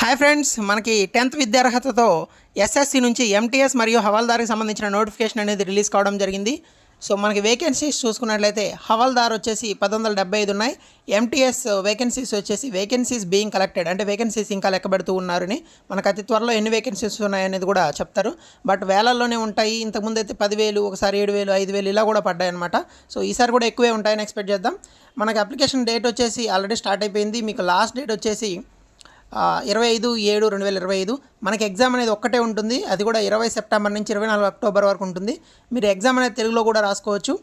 Hi friends, మనకి 10th విద్యార్హతతో SSC నుంచి MTS మరియు హవాల్దార్కి సంబంధించిన నోటిఫికేషన్ అనేది రిలీజ్ కావడం జరిగింది. సో మనకి వేకెన్సీస్ చూసుకున్నట్లయితే హవాల్దార్ వచ్చేసి 1175 ఉన్నాయి. ఎంటీఎస్ వేకెన్సీస్ వచ్చేసి వేకెన్సీస్ బీయింగ్ కలెక్టెడ్, అంటే వేకెన్సీస్ ఇంకా లెక్కబెడుతూ ఉన్నారని, మనకు అతి త్వరలో ఎన్ని వేకెన్సీస్ ఉన్నాయనేది కూడా చెప్తారు. బట్ వేలల్లోనే ఉంటాయి. ఇంతకుముందు అయితే 10,000, ఒకసారి 7,000, 5,000 ఇలా కూడా పడ్డాయి అనమాట. సో ఈసారి కూడా ఎక్కువే ఉంటాయని ఎక్స్పెక్ట్ చేద్దాం. మనకి అప్లికేషన్ డేట్ వచ్చేసి ఆల్రెడీ స్టార్ట్ అయిపోయింది. మీకు లాస్ట్ డేట్ వచ్చేసి 25/7/2025. మనకి ఎగ్జామ్ అనేది ఒక్కటే ఉంటుంది. అది కూడా 20 సెప్టెంబర్ నుంచి 24 అక్టోబర్ వరకు ఉంటుంది. మీరు ఎగ్జామ్ అనేది తెలుగులో కూడా రాసుకోవచ్చు.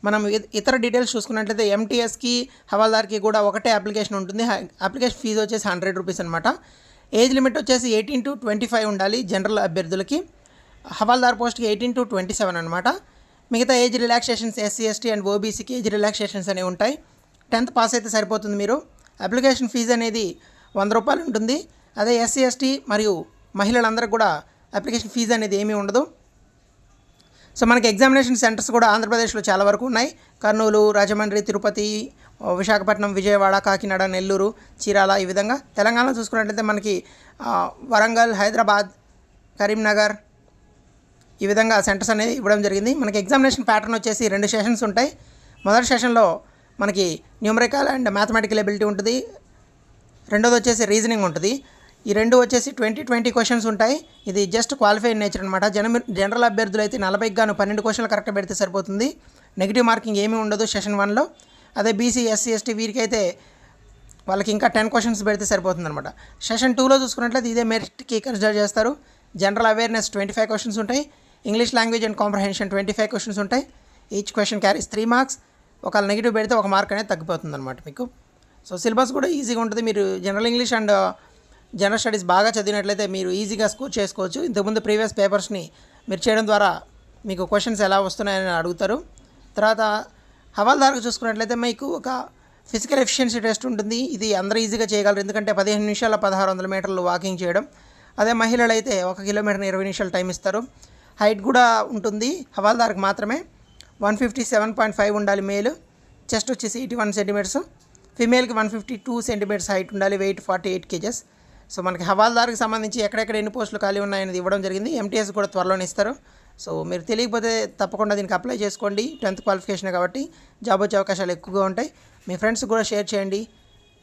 మనం ఇతర డీటెయిల్స్ చూసుకున్నట్లయితే ఎంటీఎస్కి హవాల్దార్కి కూడా ఒకటే అప్లికేషన్ ఉంటుంది. అప్లికేషన్ ఫీజు వచ్చేసి 100 రూపీస్ అనమాట. ఏజ్ లిమిట్ వచ్చేసి 18 to 25 ఉండాలి జనరల్ అభ్యర్థులకి. హవాల్దార్ పోస్ట్కి 18 to 27 అనమాట. మిగతా age relaxations SC, ST and ఓబీసీకి ఏజ్ రిలాక్సేషన్స్ అనేవి ఉంటాయి. 10th పాస్ అయితే సరిపోతుంది. మీరు అప్లికేషన్ ఫీజు అనేది 100 రూపాయలు ఉంటుంది. అదే ఎస్సీ, ఎస్టీ మరియు మహిళలందరికీ కూడా అప్లికేషన్ ఫీజు అనేది ఏమీ ఉండదు. సో మనకి ఎగ్జామినేషన్ సెంటర్స్ కూడా ఆంధ్రప్రదేశ్లో చాలా వరకు ఉన్నాయి. కర్నూలు, రాజమండ్రి, తిరుపతి, విశాఖపట్నం, విజయవాడ, కాకినాడ, నెల్లూరు, చీరాల, ఈ విధంగా. తెలంగాణలో చూసుకున్నట్లయితే మనకి వరంగల్, హైదరాబాద్, కరీంనగర్, ఈ విధంగా సెంటర్స్ అనేది ఇవ్వడం జరిగింది. మనకి ఎగ్జామినేషన్ ప్యాటర్న్ వచ్చేసి 2 సెషన్స్ ఉంటాయి. మొదటి సెషన్లో మనకి న్యూమరికల్ అండ్ మ్యాథమెటికల్ ఎబిలిటీ ఉంటుంది. రెండోది వచ్చేసి రీజనింగ్ ఉంటుంది. ఈ రెండు వచ్చేసి 20 క్వశ్చన్స్ ఉంటాయి. ఇది జస్ట్ క్వాలిఫైడ్ నేచర్ అనమాట. జనరల్ అభ్యర్థులు అయితే 40కి గాను 12 క్వశ్చన్లు కరెక్ట్ పెడితే సరిపోతుంది. నెగిటివ్ మార్కింగ్ ఏమీ ఉండదు సెషన్ 1లో. అదే బీసీ, ఎస్సీ, ఎస్టీ వీరికైతే వాళ్ళకి ఇంకా 10 క్వశ్చన్స్ పెడితే సరిపోతుంది అనమాట. సెషన్ 2లో చూసుకున్నట్లయితే ఇదే మెరిట్కి కన్సిడర్ చేస్తారు. జనరల్ అవేర్నెస్ 25 క్వశ్చన్స్ ఉంటాయి. English language and comprehension 25 questions ఉంటాయి. Each question carries 3 marks. ఒకవేళ నెగిటివ్ పెడితే 1 మార్క్ అనేది తగ్గిపోతుంది అనమాట మీకు. సో సిలబస్ కూడా ఈజీగా ఉంటుంది. మీరు general English and general studies బాగా చదివినట్లయితే మీరు ఈజీగా స్కోర్ చేసుకోవచ్చు. ఇంతకుముందు ప్రీవియస్ పేపర్స్ని మీరు చేయడం ద్వారా మీకు క్వశ్చన్స్ ఎలా వస్తున్నాయని అడుగుతారు. తర్వాత హవాల్దార్కి చూసుకున్నట్లయితే మీకు ఒక ఫిజికల్ ఎఫిషియన్సీ టెస్ట్ ఉంటుంది. ఇది అందరూ ఈజీగా చేయగలరు, ఎందుకంటే 15 నిమిషాల 1600 మీటర్లు వాకింగ్ చేయడం. అదే మహిళలు అయితే 1 కిలోమీటర్ 20 నిమిషాలు టైం ఇస్తారు. హైట్ కూడా ఉంటుంది హవాల్దార్కి మాత్రమే. 157.5 ఉండాలి మేల్. చెస్ట్ వచ్చేసి 81 సెంటీమీటర్స్. ఫీమేల్కి 152 సెంటీమీటర్స్ హైట్ ఉండాలి. Weight 48 kgs. సో మనకి హవాల్దార్కి సంబంధించి ఎక్కడెక్కడ ఎన్ని పోస్టులు ఖాళీ ఉన్నాయనేది ఇవ్వడం జరిగింది. ఎంటీఎస్ కూడా త్వరలోనే ఇస్తారు. సో మీరు తెలియకపోతే తప్పకుండా దీనికి అప్లై చేసుకోండి. 10th క్వాలిఫికేషన్ కాబట్టి జాబ్ వచ్చే అవకాశాలు ఎక్కువగా ఉంటాయి. మీ ఫ్రెండ్స్ కూడా షేర్ చేయండి.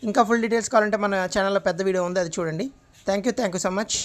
ఇంకా ఫుల్ డీటెయిల్స్ కావాలంటే మన ఛానల్లో పెద్ద వీడియో ఉంది, అది చూడండి. Thank you so much.